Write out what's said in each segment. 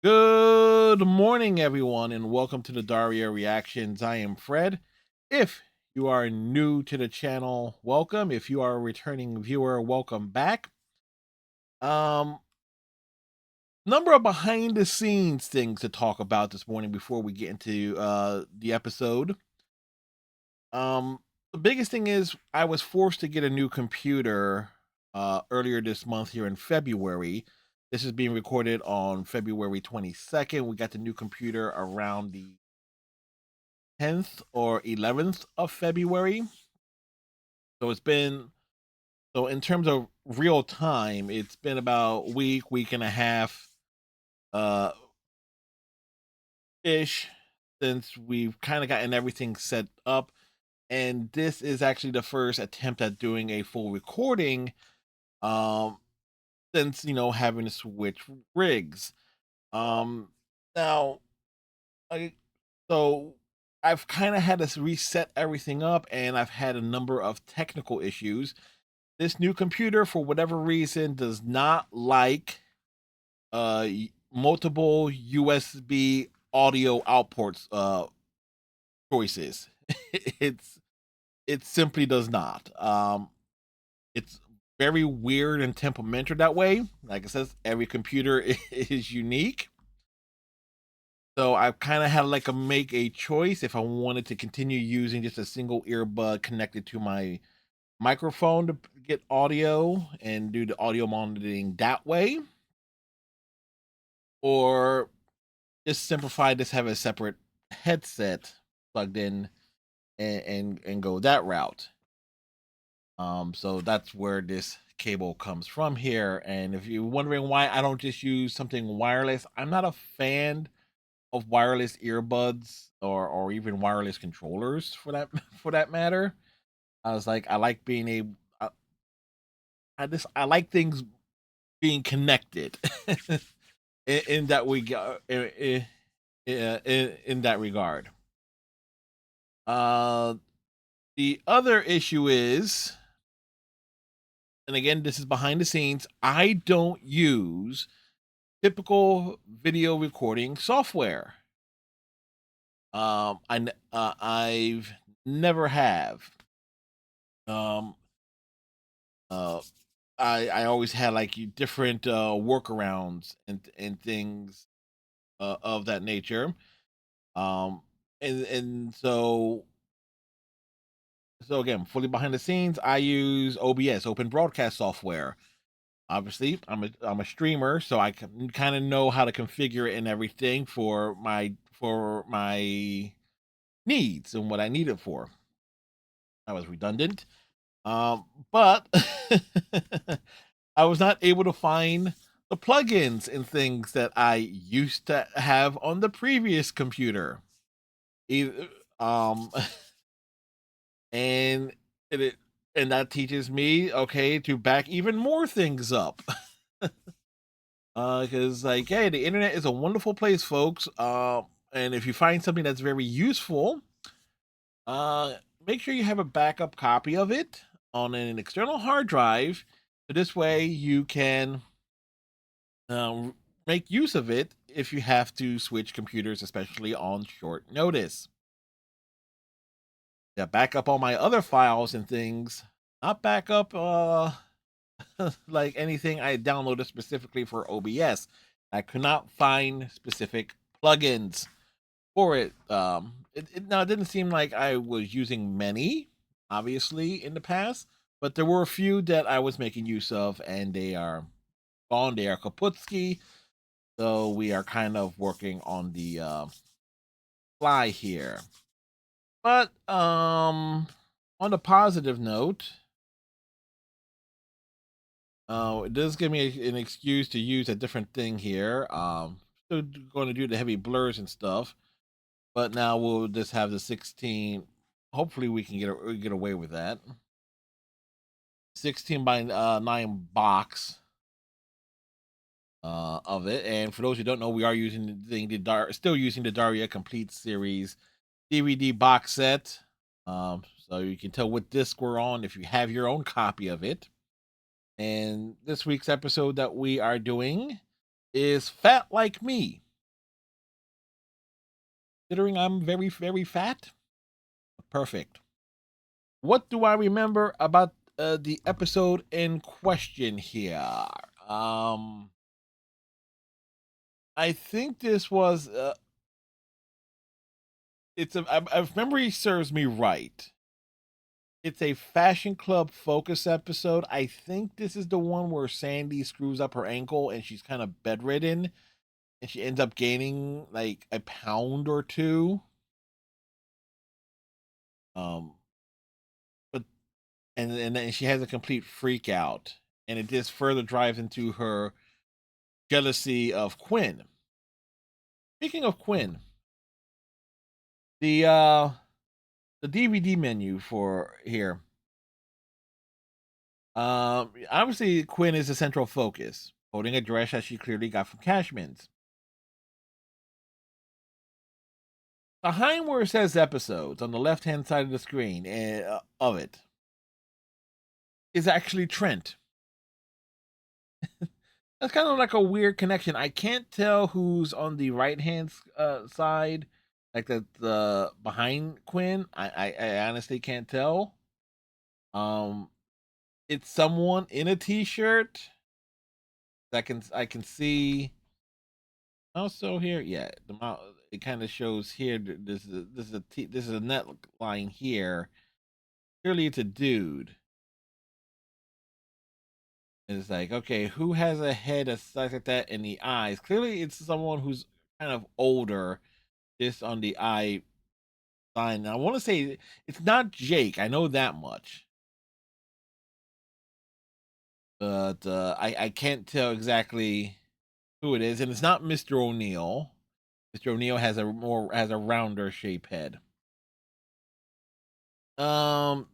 Good morning, everyone, and welcome to the Daria Reactions. I am Fred. If you are new to the channel, welcome. If you are a returning viewer, welcome back. Um, Number of behind the scenes things to talk about this morning before we get into the episode. The biggest thing is I was forced to get a new computer earlier this month here in February. This is being recorded on February 22nd. We got the new computer around the 10th or 11th of February. So it's been so in terms of real time, it's been about week and a half uh ish since we've kind of gotten everything set up. And this is actually the first attempt at doing a full recording um since having to switch rigs. Um Now I so I've kind of had to reset everything up, and I've had a number of technical issues. This new computer, for whatever reason, does not like multiple USB audio outputs choices. it's it simply does not. It's very weird and temperamental that way. Like I says, every computer is unique. So I kind of had like a make a choice if I wanted to continue using just a single earbud connected to my microphone to get audio and do the audio monitoring that way, or just simplify, just have a separate headset plugged in and go that route. So that's where this cable comes from here. And if you're wondering why I don't just use something wireless, I'm not a fan of wireless earbuds or even wireless controllers for that for that matter. I was like, I like being able. I like things being connected in that we go in that regard. Uh, the other issue is, and again, this is behind the scenes. I don't use typical video recording software. I've never have. Um, uh, I always had like different workarounds and things of that nature. Um, and so again, fully behind the scenes, I use OBS, Open Broadcast Software. Obviously, I'm a streamer, so I can kind of know how to configure it and everything for my needs and what I need it for. I was redundant, but I was not able to find the plugins and things that I used to have on the previous computer. Either, um, and it and that teaches me, okay, to back even more things up. Because like, hey, the internet is a wonderful place, folks. And if you find something that's very useful, uh, make sure you have a backup copy of it on an external hard drive. So this way you can um, make use of it if you have to switch computers, especially on short notice. Yeah, back up all my other files and things. Not back up like anything I downloaded specifically for OBS. I could not find specific plugins for it. Now it didn't seem like I was using many, obviously, in the past, but there were a few that I was making use of, and they are gone. They are kaputski. So we are kind of working on the fly here. But on a positive note, it does give me an excuse to use a different thing here. Still going to do the heavy blurs and stuff, but now we'll just have the 16. Hopefully, we can get away with that. 16 by 9 box of it. And for those who don't know, we are using still using the Daria Complete Series DVD box set. So you can tell what disc we're on if you have your own copy of it. And this week's episode that we are doing is Fat Like Me. considering I'm very, very fat. Perfect. What do I remember about the episode in question here? Um, I think this was it's if memory serves me right. It's a fashion club focus episode. I think this is the one where Sandy screws up her ankle and she's kind of bedridden and she ends up gaining like a pound or two. Um, but and then she has a complete freak out, and it just further drives into her jealousy of Quinn. Speaking of Quinn, the uh the DVD menu for here. Obviously Quinn is the central focus, holding a dress that she clearly got from Cashman's. Behind where it says episodes on the left hand side of the screen of it is actually Trent. That's kind of like a weird connection. I can't tell who's on the right hand side, like the behind Quinn. I honestly can't tell. Um, it's someone in a t-shirt. I can see. Also here, yeah, the it kind of shows here. This is a net line here. Clearly, it's a dude. It's like, okay, who has a head a size like that in the eyes? Clearly, it's someone who's kind of older. Just on the eye line. I want to say it's not Jake. I know that much, but I can't tell exactly who it is, and it's not Mr. O'Neill. Mr. O'Neill has a rounder shape head. Um.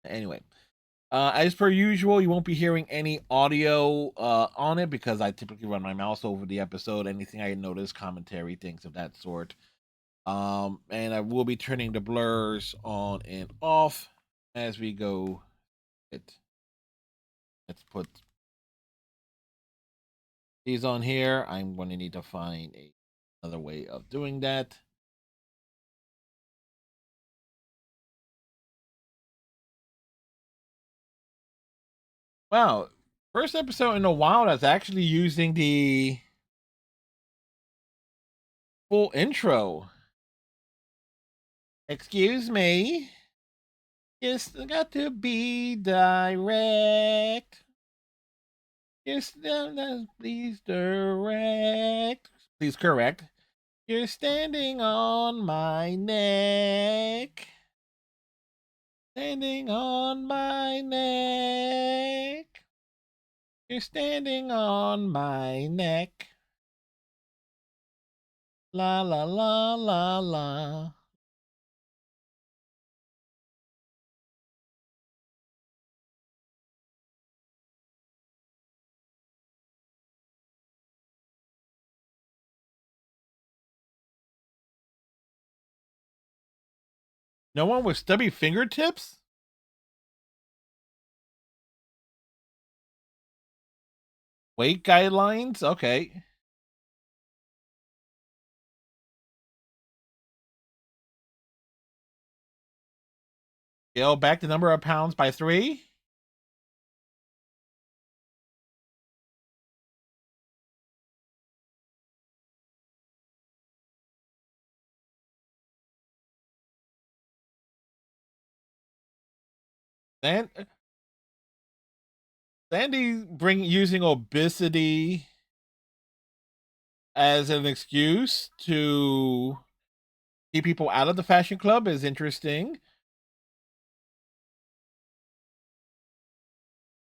Anyway, as per usual, you won't be hearing any audio on it because I typically run my mouse over the episode. Anything I notice, commentary, things of that sort. And I will be turning the blurs on and off as we go. Let's put these on here. I'm going to need to find another way of doing that. Wow, first episode in a while that's actually using the full intro. Excuse me. It's got to be direct. Yes, please direct. Please correct. You're standing on my neck. Standing on my neck. You're standing on my neck. La la la la la. No one with stubby fingertips? Weight guidelines? Okay. Scale back the number of pounds by 3? Then Sandy using obesity as an excuse to keep people out of the fashion club is interesting.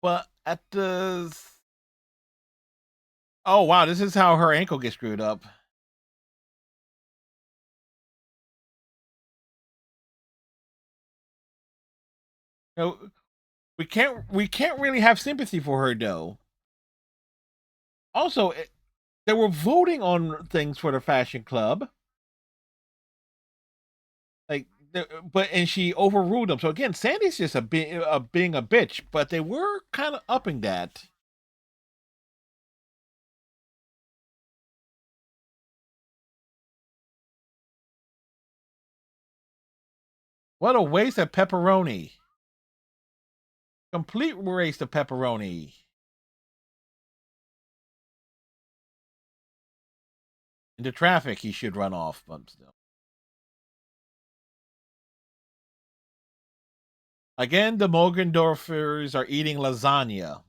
But at the oh wow, this is how her ankle gets screwed up. No, we can't really have sympathy for her though. Also, they were voting on things for the fashion club, like, but and she overruled them. So again, Sandy's just being a bitch. But they were kind of upping that. What a waste of pepperoni. Complete waste of pepperoni. Into traffic, he should run off, but still. Again, the Mogendorfers are eating lasagna.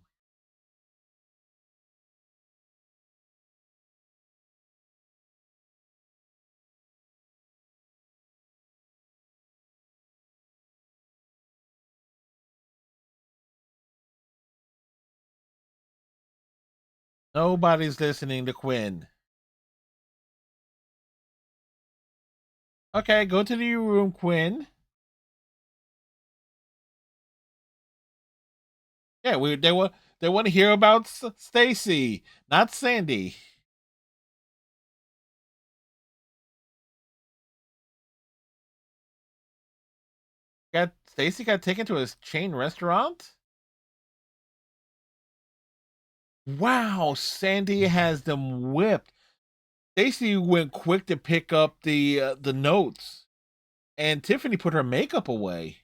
Nobody's listening to Quinn. Okay, go to the room, Quinn. Yeah, they want to hear about Stacy, not Sandy. Got Stacy got taken to his chain restaurant. Wow, Sandy has them whipped. Stacy went quick to pick up the notes, and Tiffany put her makeup away.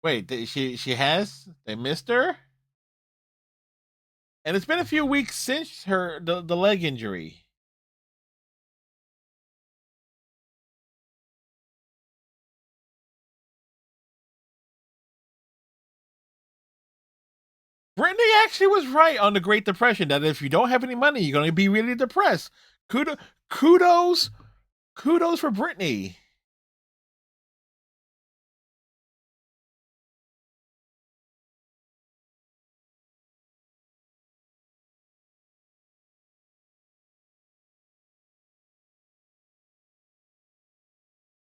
Wait, she has they missed her, and it's been a few weeks since the leg injury. Brittany actually was right on the Great Depression that if you don't have any money, you're going to be really depressed. Kudos, kudos for Brittany.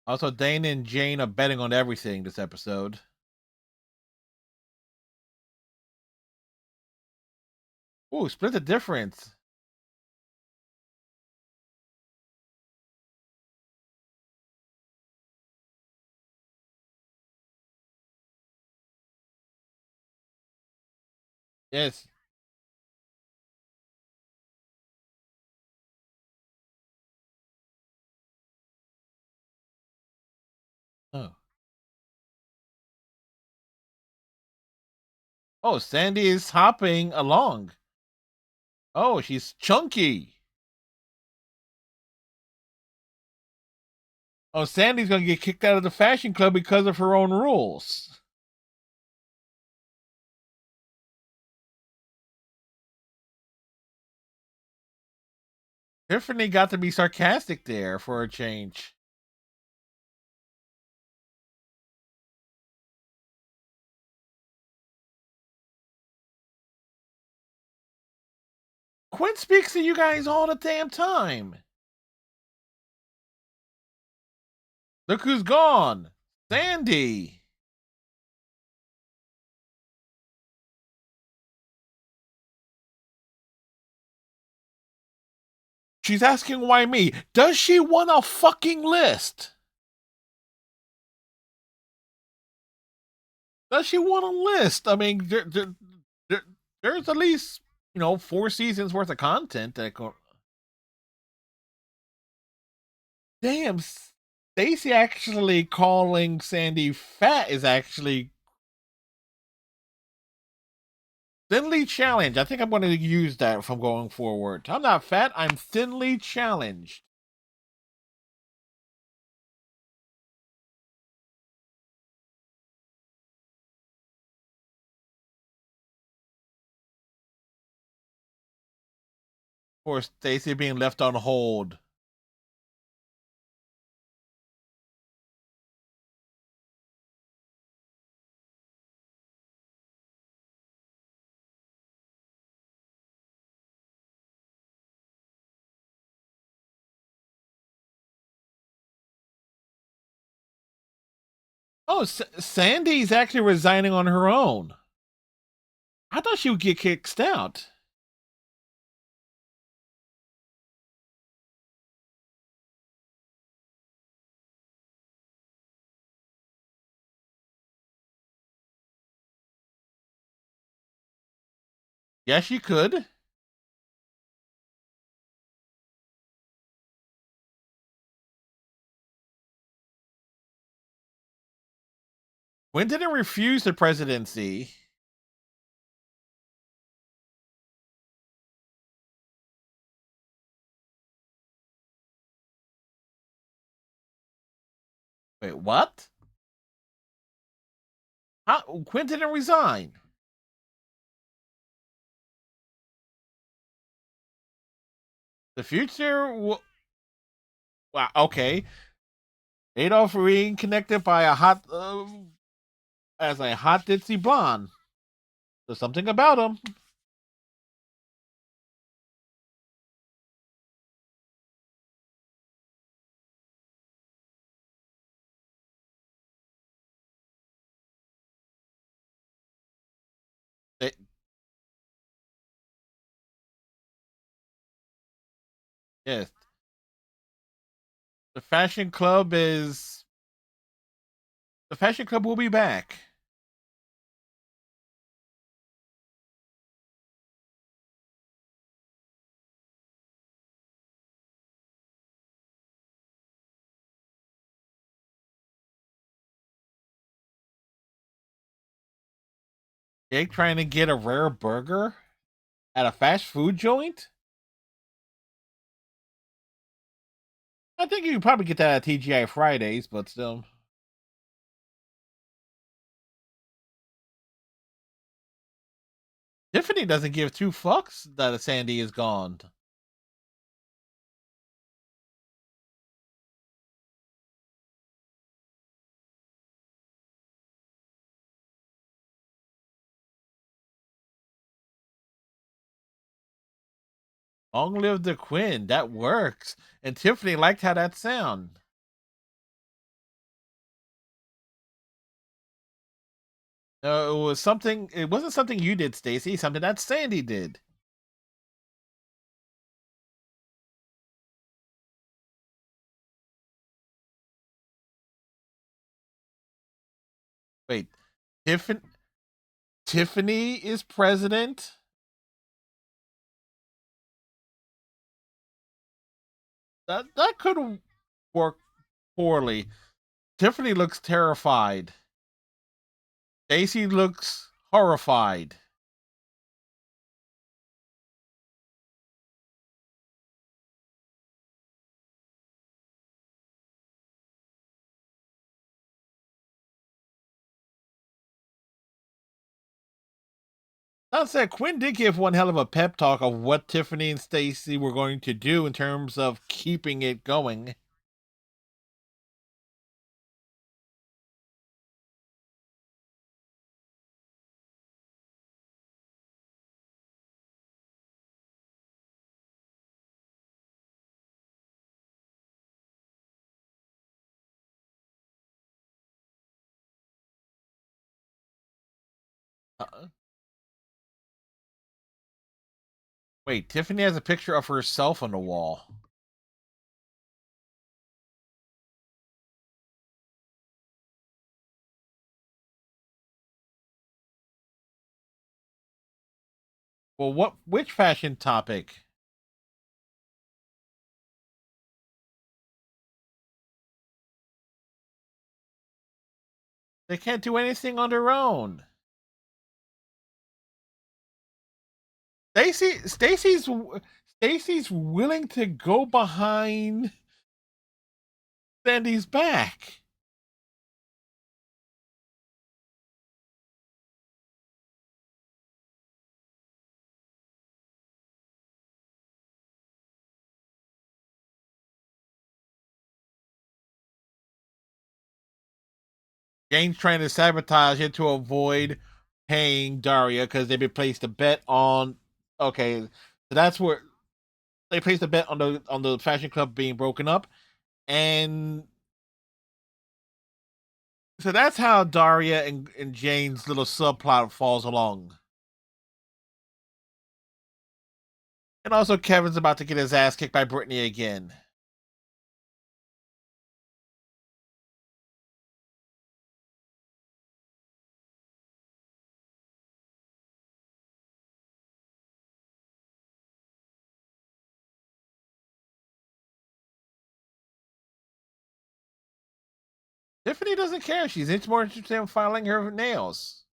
Also, Dane and Jane are betting on everything this episode. Ooh, split the difference. Yes. Oh. Oh, Sandy is hopping along. Oh, she's chunky. Oh, Sandy's gonna get kicked out of the fashion club because of her own rules. Tiffany got to be sarcastic there for a change. Quinn speaks to you guys all the damn time. Look who's gone. Sandy. She's asking why me. Does she want a fucking list? Does she want a list? I mean, there's at least 4 seasons worth of content that go. Damn, Stacy actually calling Sandy fat is actually thinly challenged. I think I'm going to use that from going forward. I'm not fat. I'm thinly challenged. For Stacy being left on hold. Oh, Sandy's actually resigning on her own. I thought she would get kicked out. Yes, she could. When did it refuse the presidency? Wait, what? How, Quinn didn't resign. The future. Wow. Okay. Adolf being connected by a hot, as a hot ditzy blonde. There's something about him. They, yes. The fashion club is. The fashion club will be back. Jake trying to get a rare burger at a fast food joint. I think you could probably get that at TGI Fridays, but still. Tiffany doesn't give two fucks that Sandy is gone. Long live the Queen. That works. And Tiffany liked how that sound. No, it was something. It wasn't something you did, Stacy. Something that Sandy did. Wait, Tiffany. Tiffany is president. That could work poorly. Tiffany looks terrified. Stacy looks horrified. That said, Quinn did give one hell of a pep talk of what Tiffany and Stacy were going to do in terms of keeping it going. Uh, Wait, Tiffany has a picture of herself on the wall. Well, what? Which fashion topic? They can't do anything on their own. Stacy's Stacy's willing to go behind Sandy's back. Jane's trying to sabotage it to avoid paying Daria because they placed a bet on. Okay, so that's where they placed a bet on the fashion club being broken up, and So that's how Daria and Jane's little subplot falls along. And also, Kevin's about to get his ass kicked by Brittany again. Tiffany doesn't care. She's more interested in filing her nails.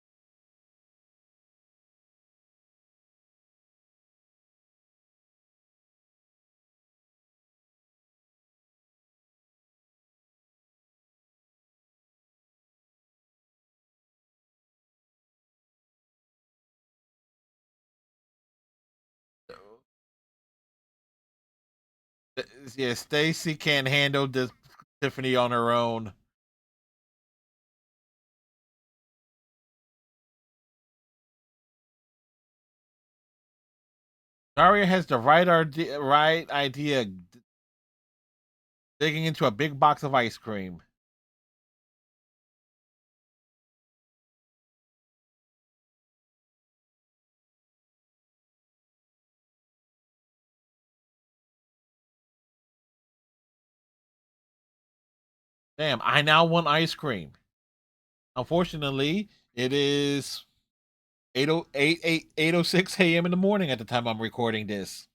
Yeah, Stacy can't handle this Tiffany on her own. Daria has the right idea, digging into a big box of ice cream. Damn, I now want ice cream. Unfortunately, it is 8:06 a.m. in the morning at the time I'm recording this.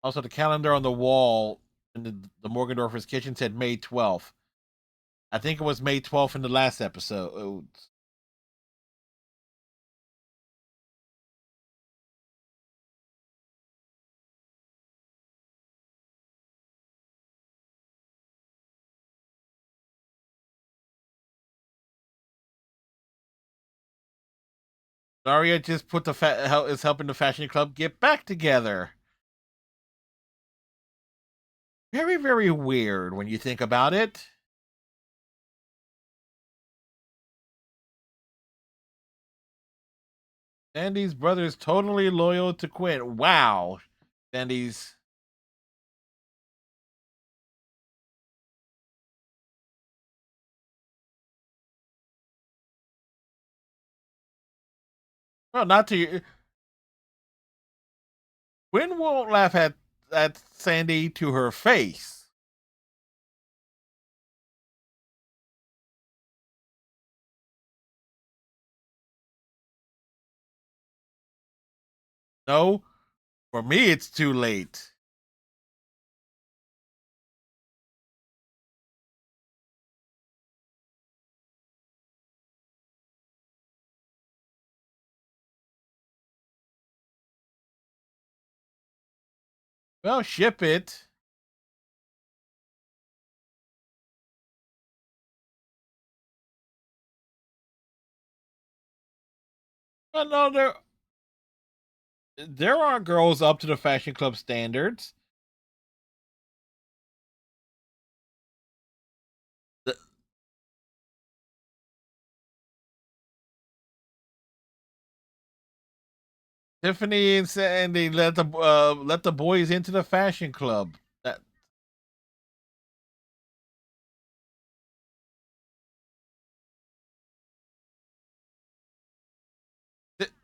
Also, the calendar on the wall in the Morgendorfer's kitchen said May 12th. I think it was May 12th in the last episode. Daria just put is helping the fashion club get back together. Very, very weird when you think about it. Sandy's brother is totally loyal to Quinn. Wow. Sandy's. Well, not to. Quinn won't laugh at Sandy to her face. No, for me, it's too late. Well, ship it. Well, no, there are girls up to the fashion club standards. The, Tiffany and Sandy let the boys into the fashion club. That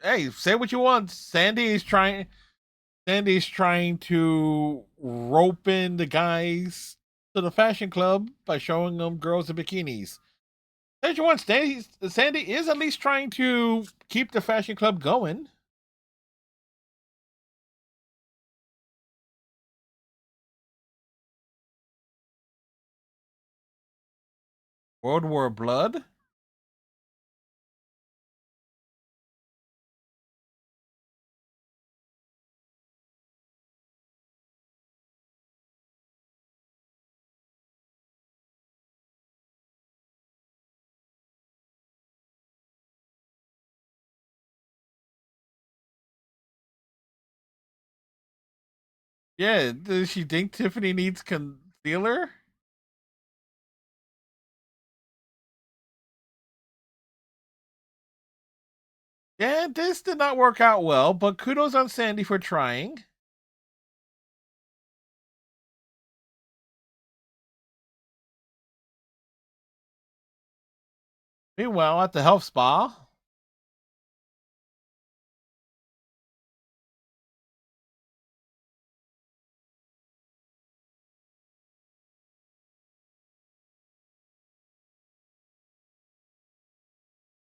Hey, say what you want. Sandy's trying to rope in the guys to the fashion club by showing them girls in bikinis. Say what you want. Sandy is at least trying to keep the fashion club going. World War Blood. Yeah, does she think Tiffany needs concealer? Yeah, this did not work out well, but kudos on Sandy for trying. Meanwhile, at the health spa,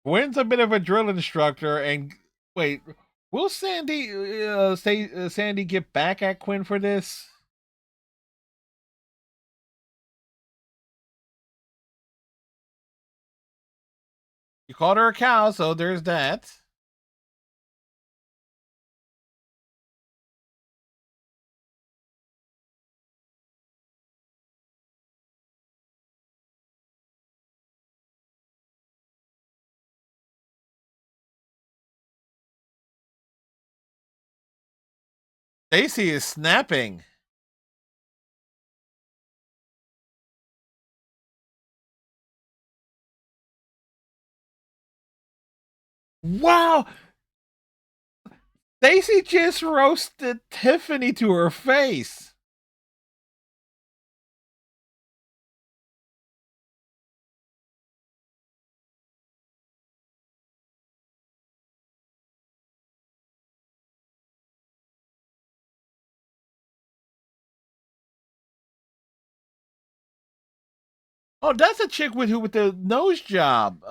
Gwen's a bit of a drill instructor, and wait, will Sandy get back at Quinn for this? You called her a cow, so there's that. Stacy is snapping. Wow, Stacy just roasted Tiffany to her face. Oh, that's a chick with the nose job.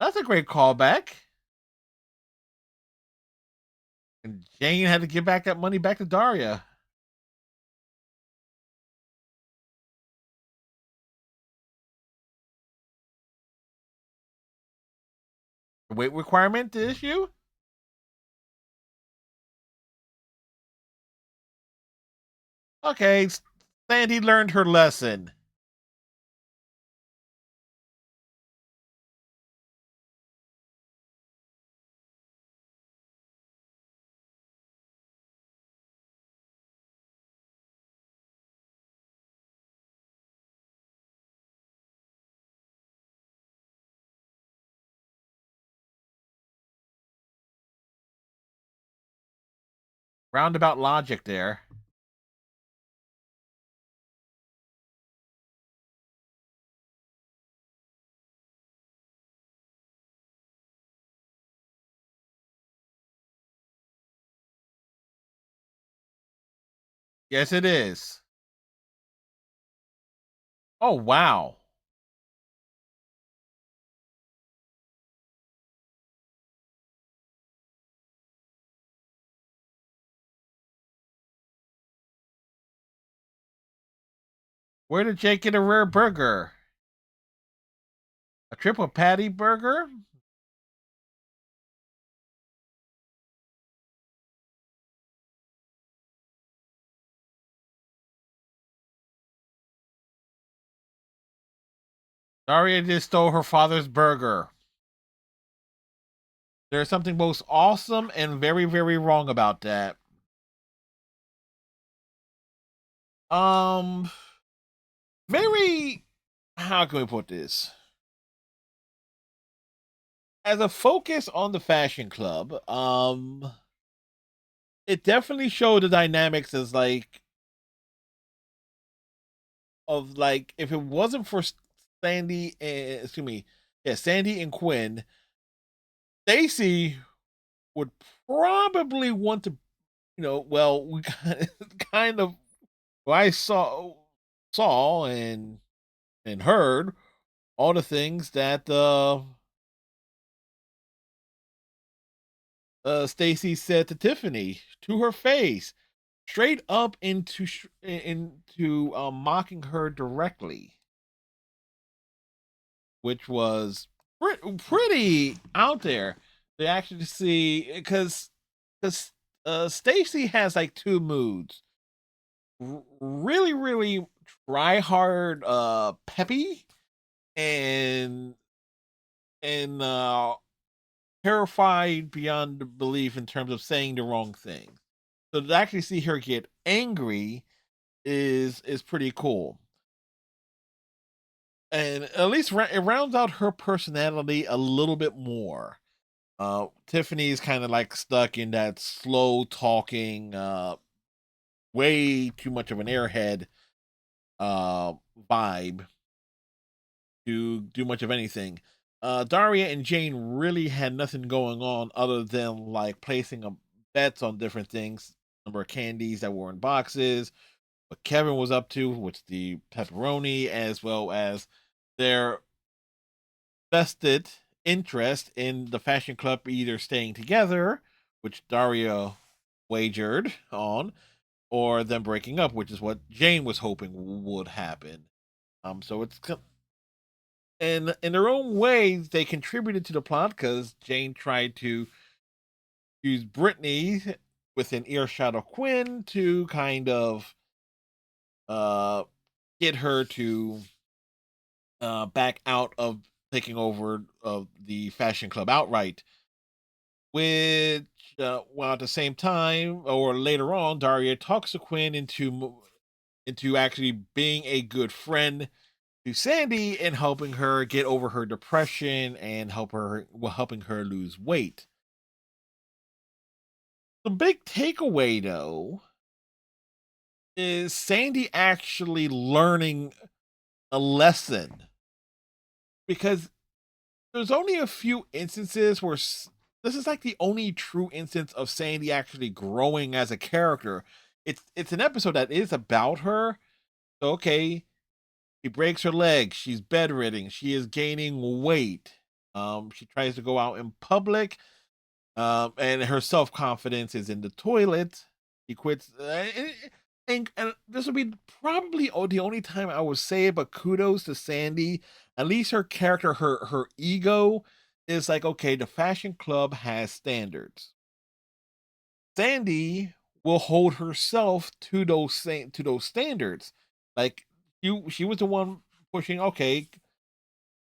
That's a great callback. And Jane had to give back that money back to Daria. Weight requirement issue? Okay, Sandy learned her lesson. Roundabout logic there. Yes, it is. Oh, wow. Where did Jake get a rare burger? A triple patty burger? Daria just stole her father's burger. There's something both awesome and very, very wrong about that. Um, very. How can we put this? As a focus on the fashion club, it definitely showed the dynamics as like if it wasn't for Sandy and excuse me, yeah, Sandy and Quinn, Stacy would probably want to, well, we kind of well, I saw and heard all the things that Stacy said to Tiffany to her face, straight up into mocking her directly, which was pretty out there to actually see because Stacy has like two moods: really, really try hard, peppy, and and terrified beyond belief in terms of saying the wrong thing. So to actually see her get angry is pretty cool, and at least it rounds out her personality a little bit more. Tiffany's kind of like stuck in that slow talking, way too much of an airhead uh vibe to do much of anything. Daria and Jane really had nothing going on other than like placing bets on different things, number of candies that were in boxes, what Kevin was up to, which the pepperoni, as well as their vested interest in the fashion club either staying together, which Daria wagered on, or them breaking up, which is what Jane was hoping would happen. So it's and in their own ways, they contributed to the plot because Jane tried to use Brittany within earshot of Quinn to kind of uh, get her to back out of taking over of the fashion club outright. Which, while at the same time, or later on, Daria talks to Quinn into actually being a good friend to Sandy and helping her get over her depression and helping her lose weight. The big takeaway, though, is Sandy actually learning a lesson because there's only a few instances where this is like the only true instance of Sandy actually growing as a character. It's an episode that is about her. So, okay, she breaks her leg. She's bedridden. She is gaining weight. She tries to go out in public, and her self confidence is in the toilet. He quits, and this will be probably the only time I would say it. But kudos to Sandy. At least her character, her ego, is like, okay, the fashion club has standards. Sandy will hold herself to those standards. Like she was the one pushing. Okay,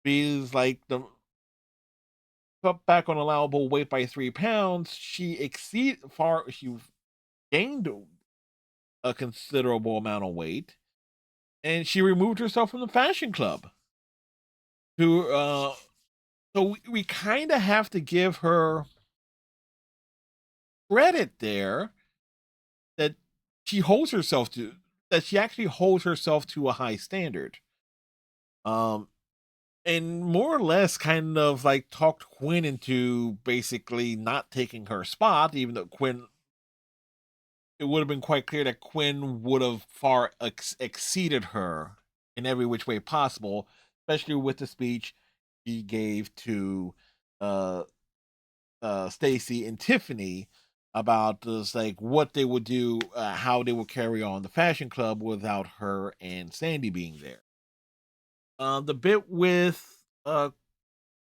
she's like the cut back on allowable weight by 3 pounds. She gained a considerable amount of weight, and she removed herself from the fashion club. To so we kind of have to give her credit there that she holds herself to that she actually holds herself to a high standard. Um, and more or less kind of like talked Quinn into basically not taking her spot, even though Quinn it would have been quite clear that Quinn would have far exceeded her in every which way possible, especially with the speech he gave to uh, Stacy and Tiffany about just like what they would do, how they would carry on the fashion club without her and Sandy being there. The bit with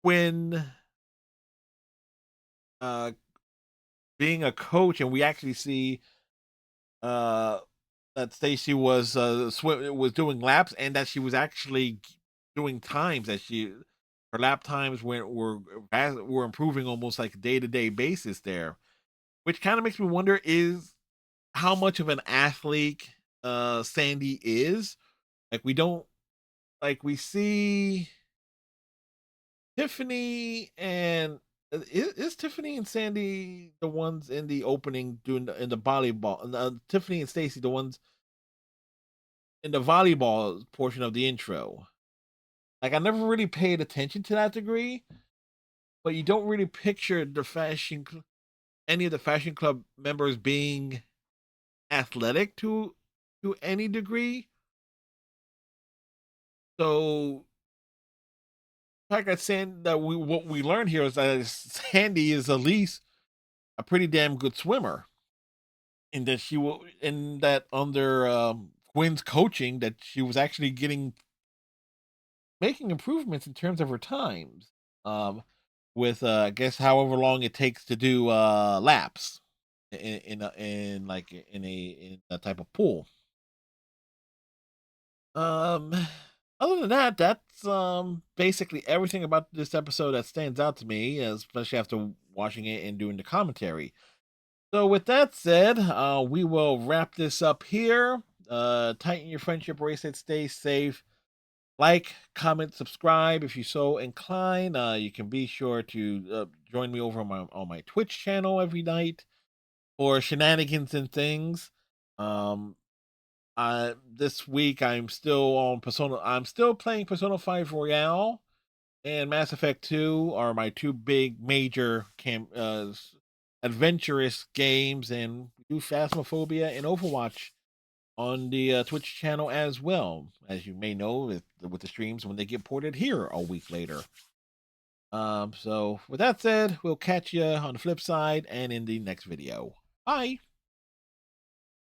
Quinn uh, being a coach, and we actually see uh, that Stacy was was doing laps, and that she was actually doing times that her lap times were improving almost like day to day basis there, which kind of makes me wonder is how much of an athlete Sandy is. Like we don't like we see Tiffany and is Tiffany and Sandy the ones in the opening doing in the volleyball? Tiffany and Stacy the ones in the volleyball portion of the intro. Like I never really paid attention to that degree, but you don't really picture any of the fashion club members being athletic to any degree. So like I said, that what we learned here is that Sandy is at least a pretty damn good swimmer, and that she will, and that under Quinn's coaching, that she was actually making improvements in terms of her times. Um, with I guess however long it takes to do laps in like in a type of pool. Um, other than that, that's basically everything about this episode that stands out to me, especially after watching it and doing the commentary. So with that said, we will wrap this up here. Tighten your friendship bracelet, stay safe. Like, comment, subscribe if you so incline. You can be sure to join me over on my Twitch channel every night for shenanigans and things. Um, this week I'm still on Persona. I'm still playing Persona 5 Royale and Mass Effect 2 are my two big major adventurous games, and do Phasmophobia and Overwatch on the Twitch channel as well, as you may know with the streams when they get ported here a week later. So with that said, we'll catch you on the flip side and in the next video. Bye.